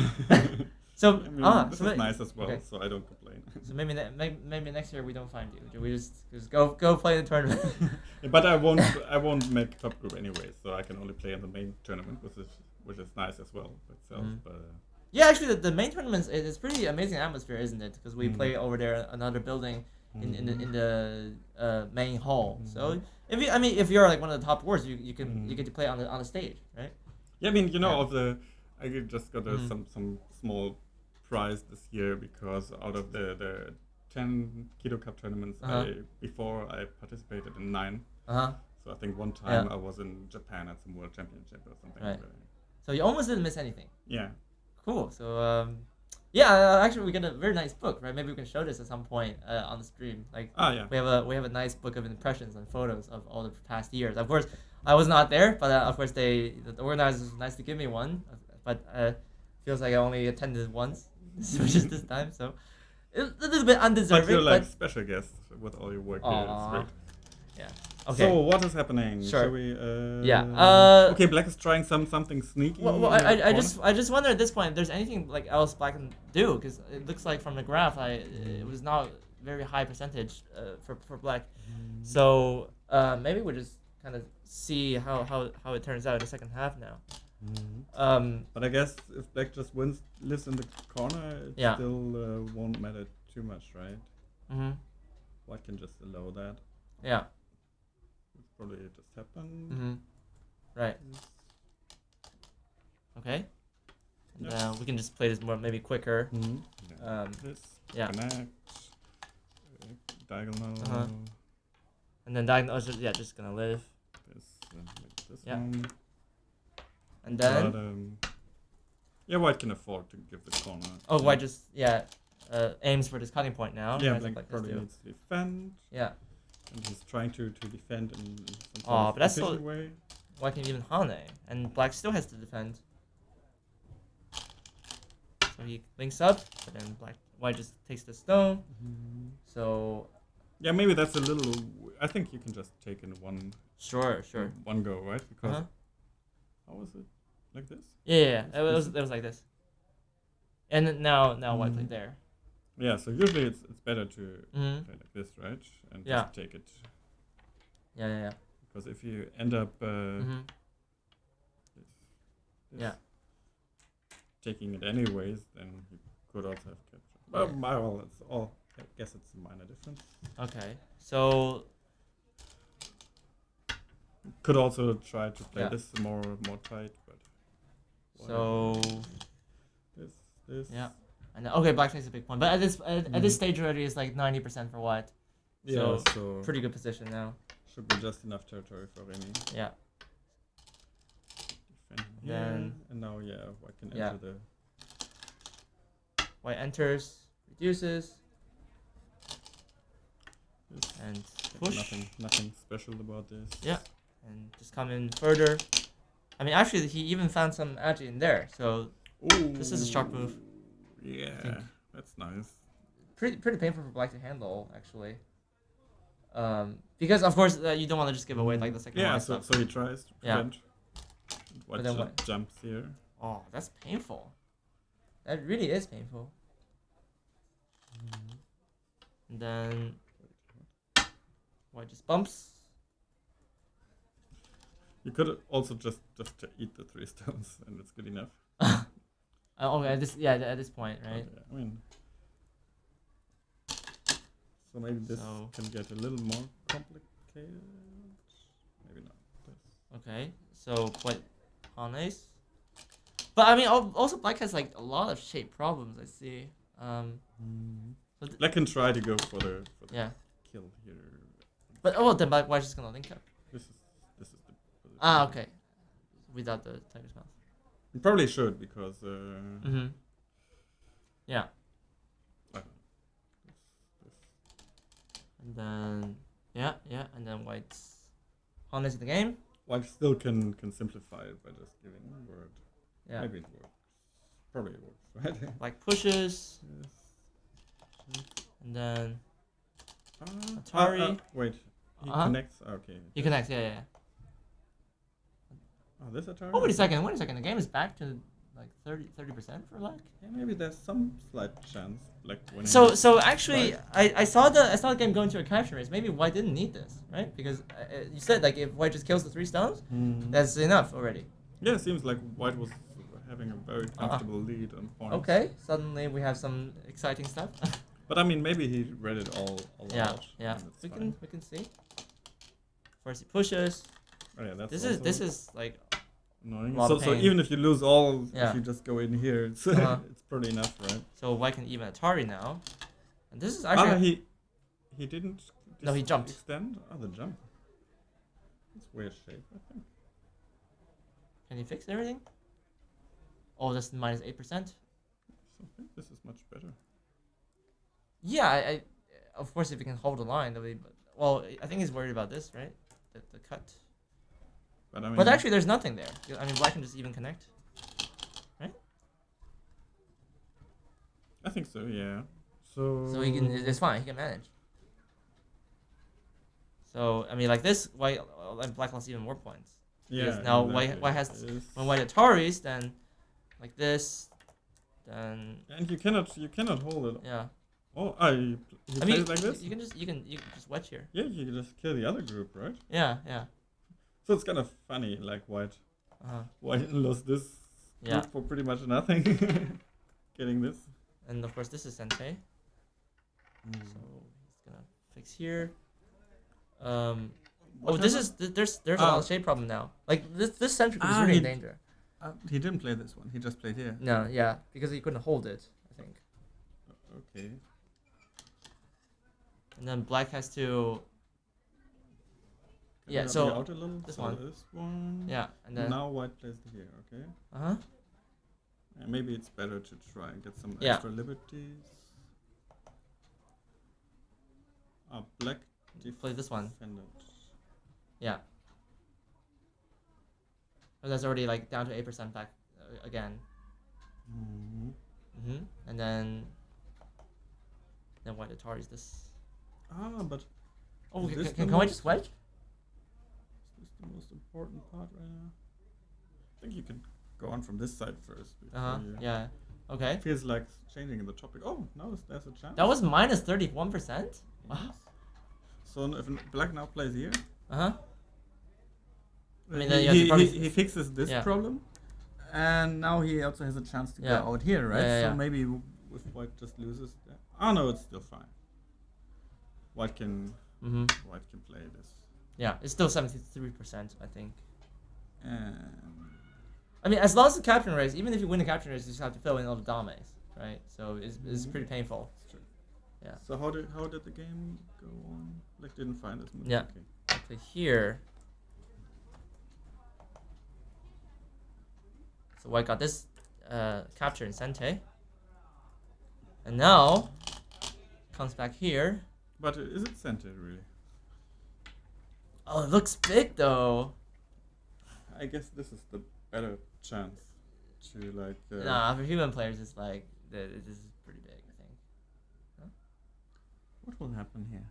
So this is nice as well, so I don't complain. So maybe next year we don't find you. We just go play the tournament. But I won't make top group anyway, so I can only play in the main tournament, which is nice as well itself. But yeah, actually the main tournament is pretty amazing atmosphere, isn't it? Because we play over there in another building in the main hall. So if you're one of the top boards, you get to play on the stage, right? Yeah, I mean I just got some small prize this year because out of the 10 Kido Cup tournaments before I participated in 9. So I think one time I was in Japan at some World Championship or something. Right. So you almost didn't miss anything. Yeah. Cool. So actually we got a very nice book, right? Maybe we can show this at some point on the stream. We have a nice book of impressions and photos of all the past years. Of course, I was not there, but of course the organizers was nice to give me one. But feels like I only attended once, which is this time. So it's a little bit undeserving. But you're special guest with all your work here. It's great. Yeah. Okay. So what is happening? Sure. Shall we? Okay, Black is trying something sneaky. Well, I just wonder at this point if there's anything else Black can do, because it looks like from the graph it was not very high percentage for Black. So maybe we just kind of see how it turns out in the second half now. But I guess if Black just lives in the corner, it still won't matter too much, right? White can just allow that. Yeah. Probably just happened. Right. Okay. And we can just play this maybe quicker. Connect. Diagonal. And then diagonal is just gonna live. This one. And then. But, White can afford to give the corner. Oh, White just aims for this cutting point now. Yeah, Black probably needs to defend. Yeah. And he's trying to defend in some but that's efficient way. White can even Hane, and Black still has to defend. So he links up, but then White just takes the stone. So. Yeah, maybe that's a little. I think you can just take in one. Sure. One go, right? Because. How was it? Like this? Yeah. It was like this. And now White played there. Yeah, so usually it's better to play like this, right? And just take it. Yeah. Because if you end up taking it anyways, then you could also have captured. Well, it's all I guess it's a minor difference. Okay, so Could also try to play Yeah. this more tight, but so this. yeah, and okay, black takes a big point, but at this stage already it's like 90% for white. Yeah, So so pretty good position now. should be just enough territory for Remi. Yeah. Defend here, Then and now white can yeah. enter the. White enters, reduces, This. and push. Nothing special about this. Yeah, and just come in further. I mean, actually, he even found some agi in there, so Ooh, this is a sharp move. Yeah, that's nice. Pretty painful for black to handle, actually. Because of course you don't want to just give away like the second Yeah, white so stuff. he tries to prevent. White then what? jumps here. Oh, that's painful. That really is painful. And then white just bumps. You could also just eat the 3 stones, and it's good enough. Okay, at this point, right? But, I mean, so maybe this can get a little more complicated. Maybe not. This. Okay, so white pawn ace. But I mean, also black has like a lot of shape problems. I see. So Black can try to go for the kill here. But then white's just gonna link up. This is the position. Okay. Without the tiger's mouth. You probably should because. Yeah. This. And then and then white's pawn is in the game. White still can simplify it by just giving a word. Yeah. Maybe it works. Probably it works, right? Black pushes. Yes. And then Atari. Wait. He connects. Okay. He connects. Yeah. Oh, this Atari. Oh, wait a second. The game is back to like 30% for black. Yeah, maybe there's some slight chance black winning. So actually, I saw the game going to a capture race. Maybe white didn't need this, right? Because you said like if white just kills the 3 stones, that's enough already. Yeah, it seems like white was having a very comfortable lead on points. Okay, suddenly we have some exciting stuff. But I mean, maybe he read it all out. Yeah. We can see. First he pushes. Oh, yeah, that's this is like annoying. lot of So pain. even if you lose all, Yeah. if you just go in here, it's it's pretty enough, right? So white can even Atari now, and this is actually he didn't. No, he jumped. Extend. Oh, the jump. It's weird shape, I think. Can he fix everything? Oh, that's minus 8%. So I think this is much better. Yeah, I of course if he can hold the line, that'll be. Well, I think he's worried about this, right? The cut. But I mean. But actually, there's nothing there. I mean, black can just even connect, right? I think so. Yeah. So he can. It's fine. He can manage. So I mean, like this, white and black lost even more points. Yeah. Because now exactly. white has when white Ataris, then like this, then. And you cannot hold it. Yeah. Oh, you I play mean, it like this? you can just wedge here. Yeah, you can just kill the other group, right? Yeah. So it's kind of funny, like white lost this Yeah. group for pretty much nothing. Getting this. And of course, this is Sensei. So he's gonna fix here. There's a lot of shape problem now. Like this centric is really in danger. He didn't play this one. He just played here. No, yeah, because he couldn't hold it, I think. Okay. And then black has to. Can Yeah, you so help me out a little? this So one. This one. Yeah, and then. Now white plays here. Okay. And maybe it's better to try and get some extra liberties. Black. Play this one. Defended. Yeah. Oh, that's already like down to 8% back again. And then white Atari's this. But. Oh, Is this can the white just wedge? Is this the most important part right now? I think you could go on from this side first. Yeah. Okay. Feels like changing the topic. Oh, now there's a chance. That was minus 31%. Wow. Yes. So if black now plays here. I mean, he fixes this Yeah. problem, and now he also has a chance to Yeah. go out here, right? Yeah. So maybe if white just loses. Oh no, it's still fine. white can Mm-hmm. white can play this. Yeah, it's still 73%, I think. And I mean, as long as the captain race, even if you win the captain race, you just have to fill in all the dames, right? So it's pretty painful. True. Yeah. So how did the game go on? Like, didn't find this move. Yeah. Okay. Okay, here. So white got this capture in Sente. And now comes back here. But is it centered really? Oh, it looks big though. I guess this is the better chance to like. Nah, for human players, it's like this is pretty big, I think. Huh? What will happen here?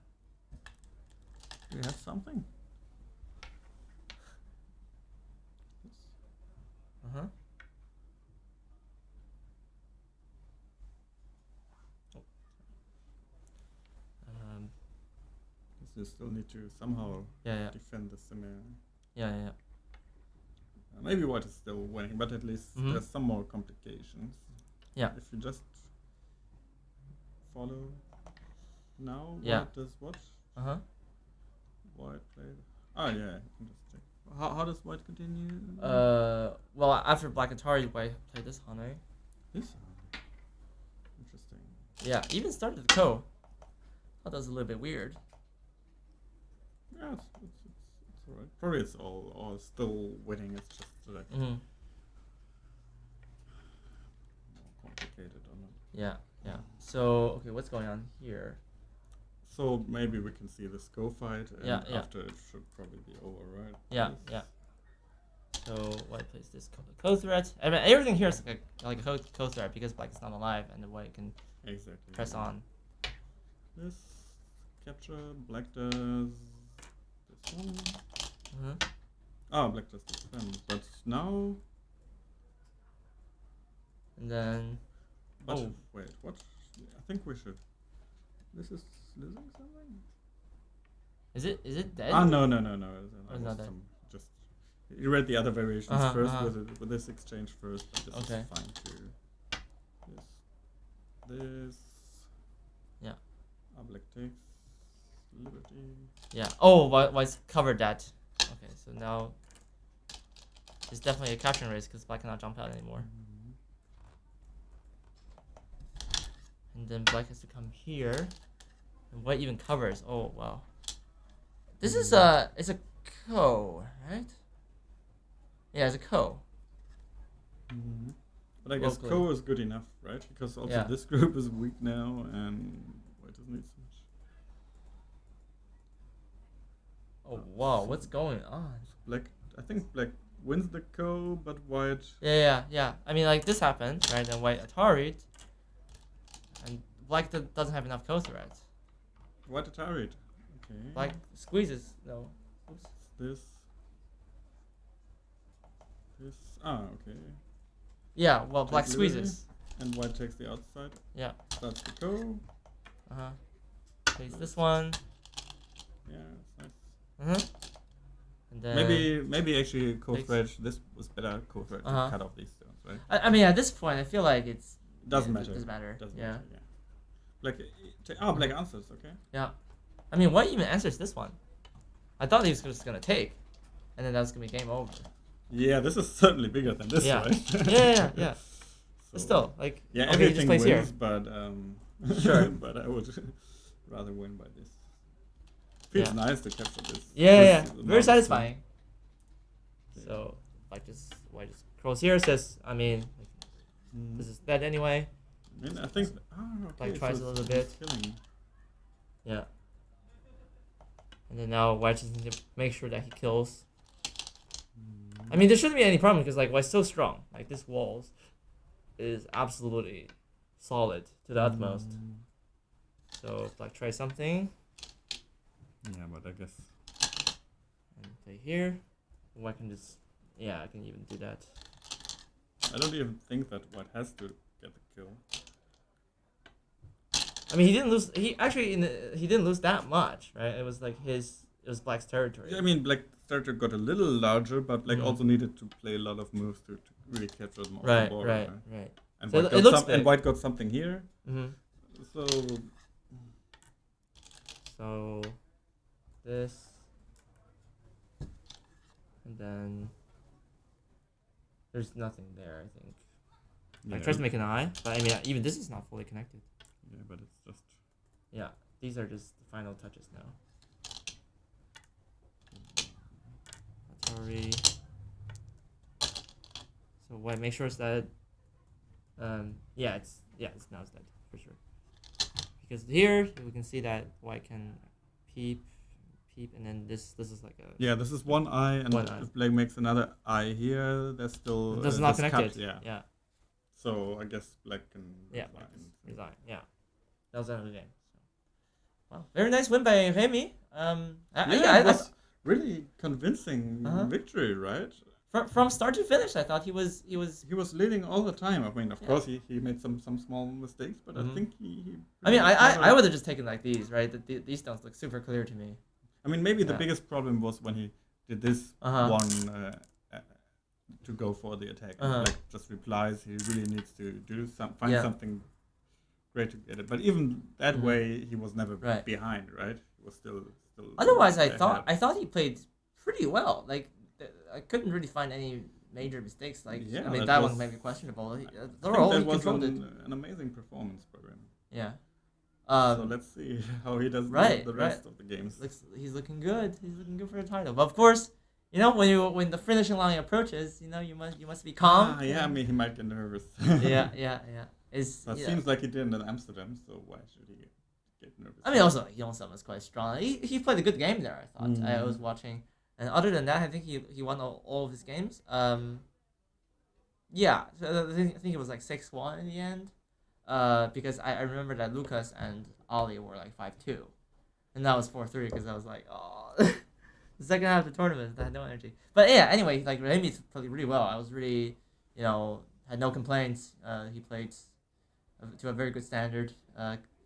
Do we have something? Uh huh. You still need to somehow Yeah. defend the Simir. Yeah. Maybe white is still winning, but at least there's some more complications. Yeah. If you just follow now, Yeah. white does what? Uh huh. White played. Oh yeah, you can just check. How does white continue? Well, after Black Atari, white played this Hane. This. Interesting. Yeah, even started the Ko. Thought that was a little bit weird. Yeah, it's alright. Probably it's all still winning. It's just like Mm-hmm. more complicated or not. Yeah. So okay, what's going on here? So maybe we can see this go fight, and Yeah. after it should probably be over, right? Yeah. Yes. So white plays this co threat. I mean, everything here is like a co threat because black is not alive, and the white can Exactly. press on. This capture, black does this one. Mm-hmm. Oh, black does defend, but now. And then But wait, what? I think we should. This is losing something. is it dead? Ah, no. Or That is was not dead? just. You read the other variations first Uh-huh. with this exchange first, but this Okay. is fine too. This. Yeah. Ah, black takes liberty. Yeah. Oh, white's covered that. Okay, so now it's definitely a capture race because black cannot jump out anymore. And then black has to come here, and white even covers. Oh wow. This is it's a Ko, right? Yeah, it's a Ko. But I guess Locally. Ko is good enough, right? Because also Yeah. this group is weak now, and white doesn't need so much. Oh wow, what's going on? Black, I think black wins the Ko, but white. Yeah. I mean, like this happened, right? And white Atari, and black doesn't have enough Ko threat. White Atari. Okay. Black squeezes. No. Oops. This. Ah, okay. Yeah. Well, black Take liberty, squeezes. and white takes the outside. Yeah. Starts the Ko. Plays this one. Yeah, it's nice. And then Maybe actually Ko takes- thread. This was better Ko thread to cut off these stones, right? I mean, at this point, I feel like it's It doesn't yeah, matter. It doesn't matter. Doesn't Yeah. matter, yeah. Black answers, okay. Yeah. I mean, white even answers this one. I thought he was just gonna take, and then that was gonna be game over. Yeah, this is certainly bigger than this, Yeah. right? Yeah. But still, like Yeah, okay, he just everything plays wins, here. but Sure. but I would rather win by this. Feels Yeah. nice to capture this. Yeah. this Very amount of satisfying. Yeah. So white just curls here. Says, I mean, stuff. this is dead anyway. I mean, I think. Okay, Like, tries so a little it's bit. killing. Yeah. And then now white just needs to make sure that he kills. I mean, there shouldn't be any problem because like white's so strong. Like this walls is absolutely solid to the utmost. So black tries something Yeah, but I guess. and play here. White can just I can even do that. I don't even think that white has to get the kill. I mean, he didn't lose. He actually he didn't lose that much, right? It was like it was black's territory. Yeah, I mean, black starter got a little larger, but black also needed to play a lot of moves to really capture them off the board. Right. And So white it got looks and big. white got something here. Mm-hmm. So So this, and then there's nothing there. I think. I tried to make an eye, but I mean even this is not fully connected. Yeah, but it's just. Yeah, these are just the final touches now. Atari. So what? Make sure it's that. Yeah, it's now it's dead for sure. Because here we can see that white can peep, and then this is like a. Yeah, this is one eye, and if black makes another eye here, there's still. That's not connected. Cut, yeah. Yeah. So I guess black can. Resign. Yeah. That was the end of the game. So. Wow, very nice win by Remi. It was really convincing victory, right? From start to finish, I thought he was leading all the time. I mean, of course, he made some small mistakes, but I think he I would have just taken like these, right? These stones look super clear to me. I mean, maybe the biggest problem was when he did this one to go for the attack. Like just replies. He really needs to find something great to get it. But even that way, he was never behind, right? He was still. Otherwise, I thought he played pretty well. Like. I couldn't really find any major mistakes. Like I mean, that one might be questionable. Overall, he controlled it. An amazing performance by him. Yeah. So let's see how he does the rest of the games. He's looking good. He's looking good for the title. But of course, you know when the finishing line approaches, you know you must be calm. I mean he might get nervous. yeah. Seems like he did in Amsterdam. So why should he get nervous? I mean, also Johnson was quite strong. He played a good game there. I thought. I was watching. And other than that, I think he won all of his games. Yeah, so I think it was like 6-1 in the end. Because I remember that Lucas and Ali were like 5-2, and that was 4-3 because I was like, oh, the second half of the tournament I had no energy. But yeah, anyway, like Remi played really well. I was really, had no complaints. He played to a very good standard.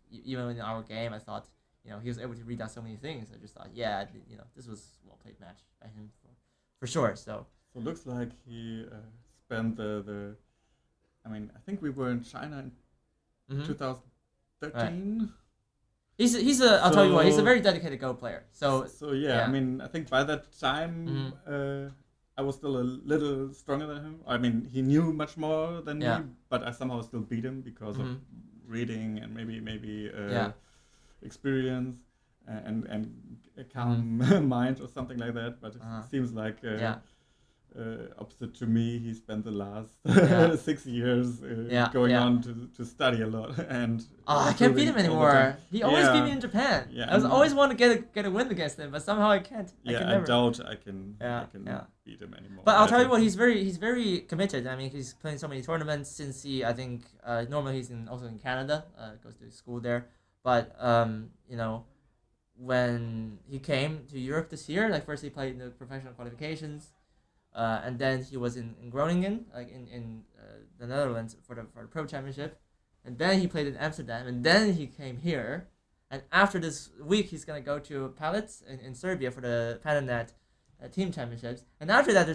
Even in our game, I thought. He was able to read out so many things. I just thought, this was a well-played match by him for sure. So looks like he spent the. I mean, I think we were in China in 2013. Right. He's a. I'll tell you what. He's a very dedicated Go player. So yeah. I mean, I think by that time, I was still a little stronger than him. I mean, he knew much more than me, but I somehow still beat him because of reading and maybe. Experience and a calm mind or something like that, but it seems like opposite to me, he spent the last 6 years going on to study a lot and I can't beat him anymore. He always beat me in Japan. I always want to get a win against him, but somehow I can't. I doubt I can beat him anymore. But I'll tell you what, he's very committed. I mean, he's playing so many tournaments since I think normally he's also in Canada, goes to school there. But when he came to Europe this year, like first he played in the professional qualifications, and then he was in Groningen, like in the Netherlands for the pro championship, and then he played in Amsterdam, and then he came here, and after this week he's gonna go to Palace in Serbia for the Pananet team championships, and after that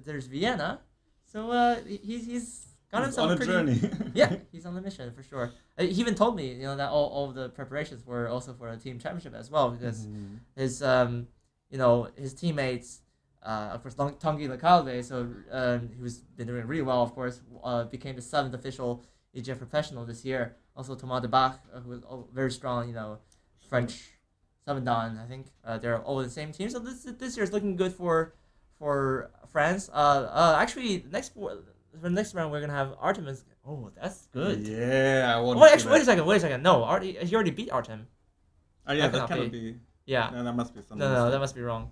there's Vienna, so he's got himself on a journey. Yeah, he's on a mission for sure. He even told me, that all of the preparations were also for a team championship as well, because his his teammates, of course, Tanguy Lecalve, so who's been doing really well, of course, became the 7th official EGF professional this year. Also Thomas de Bach, who was very strong, French 7-dan, I think. They're all the same team, so this year is looking good for France. Actually, for the next round, we're gonna have Artemis. Oh, that's good. Yeah, I want. Oh, actually, wait a second. No, he already beat Artem. Oh yeah, that cannot be. Yeah. No, that must be something. No, that must be wrong.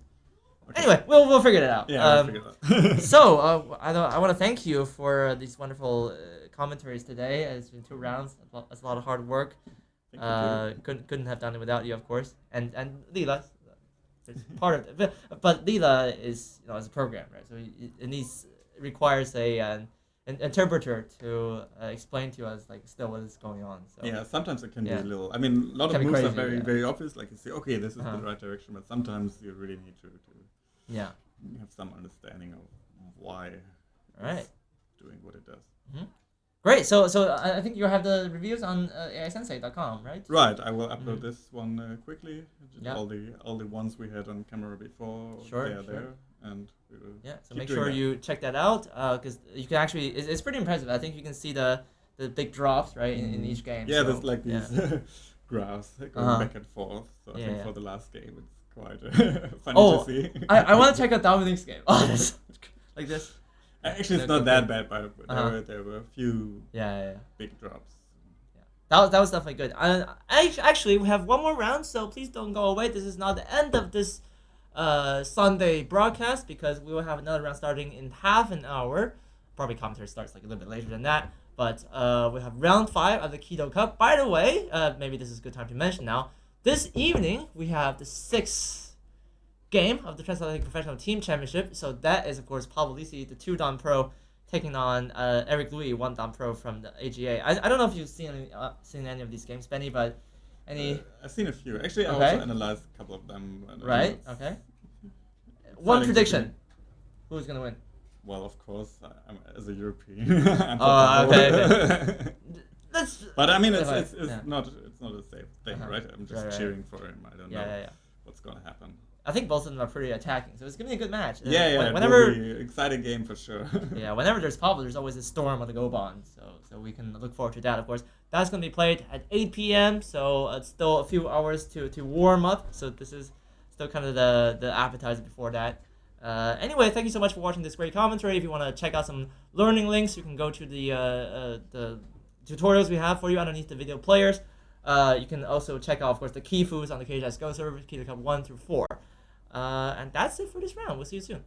Okay. Anyway, we'll figure it out. Yeah, we'll figure it out. So, I want to thank you for these wonderful commentaries today. It's been 2 rounds. It's a lot of hard work. Couldn't have done it without you, of course. And Lila, it's part of it. But Lila is is a program, right? So it requires an interpreter to explain to us still what is going on. So yeah, sometimes it can be a little. I mean, a lot of moves are very obvious. Like you say, okay, this is the right direction, but sometimes you really need to have some understanding of why it's doing what it does. Great. So I think you have the reviews on aisensei.com, right? Right, I will upload this one quickly. Just Yeah. all the ones we had on camera before, Sure, they are sure. there, and we will Yeah. So keep make doing sure that. you check that out because you can actually it's pretty impressive. I think you can see the big drops right in each game. Yeah, so, there's like these yeah. graphs going Uh-huh. back and forth. So I Yeah, think yeah. for the last game, it's quite funny Oh, to see. I want to check out Dominic's game. Oh, that's like this. Actually, it's No, not go that for bad, but Uh-huh. there were a few Yeah. big drops. That was definitely good. Actually, we have one more round, so please don't go away. This is not the end of this Sunday broadcast because we will have another round starting in half an hour. Probably commentary starts like a little bit later than that. But we have round 5 of the Kido Cup. By the way, maybe this is a good time to mention now. This evening, we have the 6th game of the Transatlantic Professional Team Championship. So that is, of course, Paul Lisi, the 2-Dan Pro, taking on Eric Louis, 1-Dan Pro from the AGA. I don't know if you've seen any of these games, Benny, but any... I've seen a few. Actually, I Okay. also analyzed a couple of them. And Right, it's okay. One exciting to prediction. see. Who's going to win? Well, of course, I'm as a European. I'm Oh, for okay. Let's... But I mean, it's Yeah. not a safe thing, Uh-huh. right? I'm just Right. cheering for him. I don't know Yeah. what's gonna happen. I think both of them are pretty attacking, so it's gonna be a good match. Yeah, Whenever, it will be exciting game for sure. yeah, whenever there's Pablo, there's always a storm on the Gobon, so we can look forward to that. Of course, that's gonna be played at 8 p.m. So it's still a few hours to warm up. So this is still kind of the appetizer before that. Anyway, thank you so much for watching this great commentary. If you want to check out some learning links, you can go to the tutorials we have for you underneath the video players. You can also check out, of course, the key foods on the KHS Go server, Kido Cup 1 through 4. And that's it for this round. We'll see you soon.